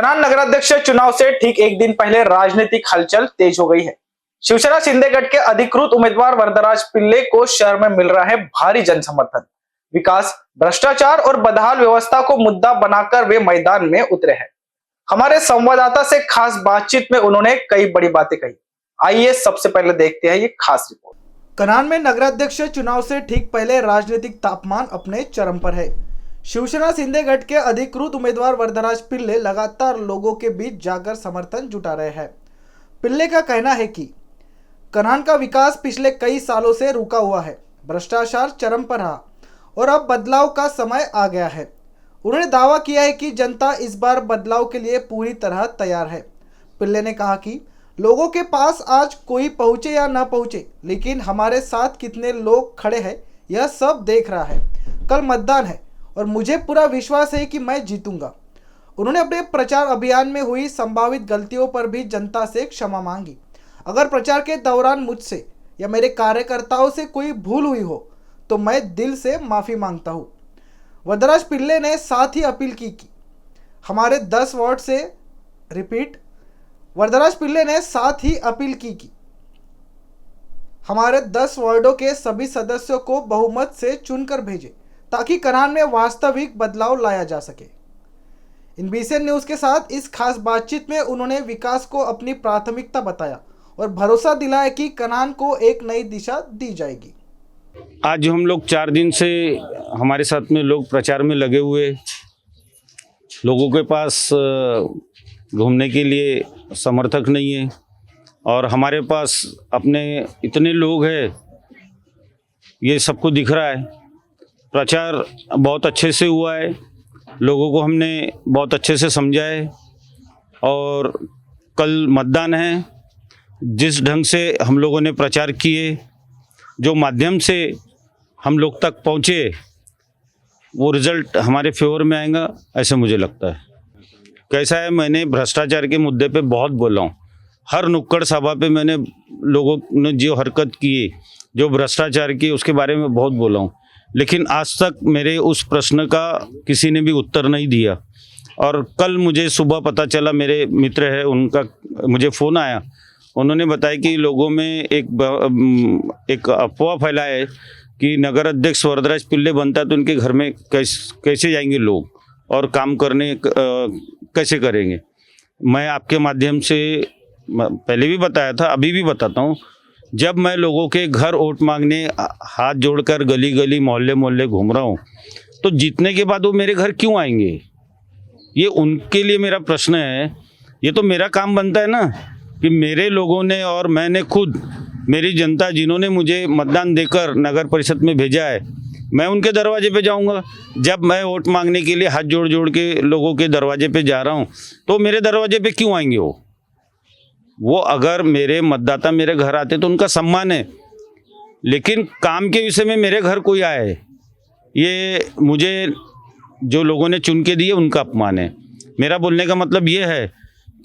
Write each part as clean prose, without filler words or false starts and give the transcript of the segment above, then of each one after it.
कनान नगराध्यक्ष चुनाव से ठीक एक दिन पहले राजनीतिक हलचल तेज हो गई है। शिवसेना सिंदेगढ़ के अधिकृत उम्मीदवार वरदराज पिल्ले को शहर में मिल रहा है भारी जनसमर्थन। विकास, भ्रष्टाचार और बदहाल व्यवस्था को मुद्दा बनाकर वे मैदान में उतरे हैं। हमारे संवाददाता से खास बातचीत में उन्होंने कई बड़ी बातें कही। आइए सबसे पहले देखते हैं ये खास रिपोर्ट। कनान में नगराध्यक्ष चुनाव से ठीक पहले राजनीतिक तापमान अपने चरम पर है। शिवसेना सिंदेगढ़ के अधिकृत उम्मीदवार वरदराज पिल्ले लगातार लोगों के बीच जाकर समर्थन जुटा रहे हैं। पिल्ले का कहना है कि कनान का विकास पिछले कई सालों से रुका हुआ है, भ्रष्टाचार चरम पर रहा और अब बदलाव का समय आ गया है। उन्होंने दावा किया है कि जनता इस बार बदलाव के लिए पूरी तरह तैयार है। पिल्ले ने कहा कि लोगों के पास आज कोई पहुंचे या न पहुंचे, लेकिन हमारे साथ कितने लोग खड़े हैं यह सब देख रहा है। कल मतदान है और मुझे पूरा विश्वास है कि मैं जीतूंगा। उन्होंने अपने प्रचार अभियान में हुई संभावित गलतियों पर भी जनता से क्षमा मांगी। अगर प्रचार के दौरान मुझसे या मेरे कार्यकर्ताओं से कोई भूल हुई हो तो मैं दिल से माफ़ी मांगता हूँ। वरदराज पिल्ले ने साथ ही अपील की कि हमारे 10 वार्ड से वरदराज पिल्ले ने साथ ही अपील की कि हमारे 10 वार्डों के सभी सदस्यों को बहुमत से चुनकर भेजें ताकि कनान में वास्तविक बदलाव लाया जा सके। इन बीसीएन न्यूज़ के साथ इस खास बातचीत में उन्होंने विकास को अपनी प्राथमिकता बताया और भरोसा दिलाया कि कनान को एक नई दिशा दी जाएगी। आज हम लोग 4 दिन से हमारे साथ में लोग प्रचार में लगे हुए, लोगों के पास घूमने के लिए समर्थक नहीं है और हमारे पास अपने इतने लोग हैं, ये सबको दिख रहा है। प्रचार बहुत अच्छे से हुआ है, लोगों को हमने बहुत अच्छे से समझा है और कल मतदान है। जिस ढंग से हम लोगों ने प्रचार किए, जो माध्यम से हम लोग तक पहुँचे, वो रिज़ल्ट हमारे फेवर में आएगा ऐसे मुझे लगता है। कैसा है, मैंने भ्रष्टाचार के मुद्दे पे बहुत बोला हूँ। हर नुक्कड़ सभा पे मैंने लोगों ने जो हरकत की, जो भ्रष्टाचार की, उसके बारे में बहुत बोला हूँ, लेकिन आज तक मेरे उस प्रश्न का किसी ने भी उत्तर नहीं दिया। और कल मुझे सुबह पता चला, मेरे मित्र है उनका मुझे फ़ोन आया, उन्होंने बताया कि लोगों में एक अफवाह फैला है कि नगर अध्यक्ष वरदराज पिल्ले बनता है तो उनके घर में कैसे जाएंगे लोग और काम करने कैसे करेंगे। मैं आपके माध्यम से पहले भी बताया था, अभी भी बताता हूँ, जब मैं लोगों के घर वोट मांगने हाथ जोड़कर गली गली मोहल्ले मोहल्ले घूम रहा हूँ, तो जीतने के बाद वो मेरे घर क्यों आएंगे? ये उनके लिए मेरा प्रश्न है। ये तो मेरा काम बनता है ना कि मेरे लोगों ने और मैंने खुद, मेरी जनता जिन्होंने मुझे मतदान देकर नगर परिषद में भेजा है, मैं उनके दरवाजे पे जाऊंगा। जब मैं वोट मांगने के लिए हाथ जोड़ जोड़ के लोगों के दरवाजे पे जा रहा हूं, तो मेरे दरवाजे पे क्यों आएंगे वो अगर मेरे मतदाता मेरे घर आते तो उनका सम्मान है, लेकिन काम के विषय में मेरे घर कोई आए, ये मुझे जो लोगों ने चुन के दिए उनका अपमान है। मेरा बोलने का मतलब ये है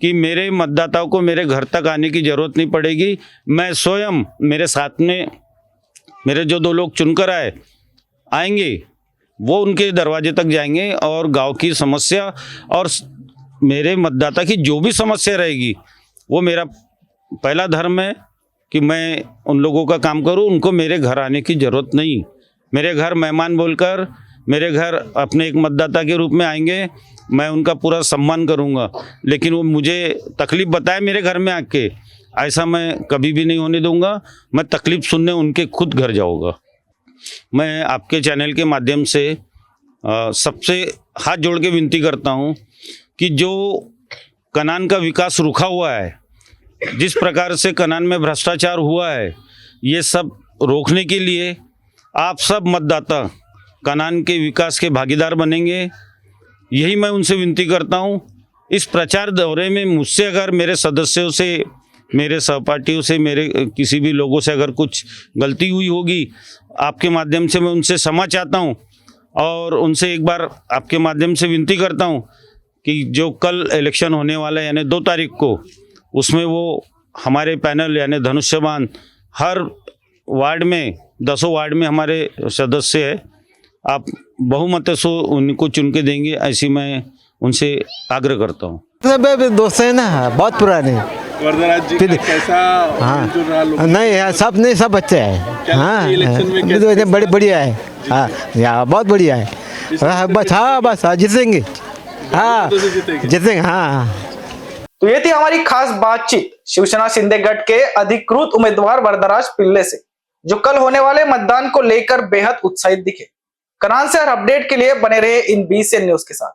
कि मेरे मतदाताओं को मेरे घर तक आने की ज़रूरत नहीं पड़ेगी। मैं स्वयं, मेरे साथ में मेरे जो 2 लोग चुनकर आएंगे, वो उनके दरवाजे तक जाएंगे और गांव की समस्या और मेरे मतदाता की जो भी समस्या रहेगी, वो मेरा पहला धर्म है कि मैं उन लोगों का काम करूं। उनको मेरे घर आने की ज़रूरत नहीं। मेरे घर मेहमान बोलकर मेरे घर अपने एक मतदाता के रूप में आएंगे, मैं उनका पूरा सम्मान करूंगा, लेकिन वो मुझे तकलीफ़ बताए मेरे घर में आके, ऐसा मैं कभी भी नहीं होने दूंगा। मैं तकलीफ़ सुनने उनके खुद घर जाऊंगा। मैं आपके चैनल के माध्यम से सबसे हाथ जोड़ के विनती करता हूं कि जो कनान का विकास रुका हुआ है, जिस प्रकार से कनान में भ्रष्टाचार हुआ है, ये सब रोकने के लिए आप सब मतदाता कनान के विकास के भागीदार बनेंगे, यही मैं उनसे विनती करता हूं। इस प्रचार दौरे में मुझसे अगर मेरे सदस्यों से, मेरे सहपाठियों से, मेरे किसी भी लोगों से अगर कुछ गलती हुई होगी, आपके माध्यम से मैं उनसे क्षमा चाहता हूं और उनसे एक बार आपके माध्यम से विनती करता हूं कि जो कल इलेक्शन होने वाला है यानी 2 तारीख को, उसमें वो हमारे पैनल यानी धनुष्यबाण हर वार्ड में, 10 वार्ड में हमारे सदस्य है, आप बहुमत से उनको चुन के देंगे, ऐसी मैं उनसे आग्रह करता हूँ। सब दोस्त हैं ना, बहुत पुराने। वरदराज जी का कैसा मिलजुल रहा लोग? नहीं यार, सब नहीं, सब अच्छे हैं। क्या हाँ, इलेक्शन में तो कैसे बड़ी बढ़िया है। हाँ यार, बहुत बढ़िया है। बस जीतेंगे। हाँ तो जीतेंगे। जीतेंगे। हाँ तो ये थी हमारी खास बातचीत शिवसेना शिंदे गढ़ के अधिकृत उम्मीदवार वरदराज पिल्ले से, जो कल होने वाले मतदान को लेकर बेहद उत्साहित दिखे। कनान से हर अपडेट के लिए बने रहे इन BCN न्यूज के साथ।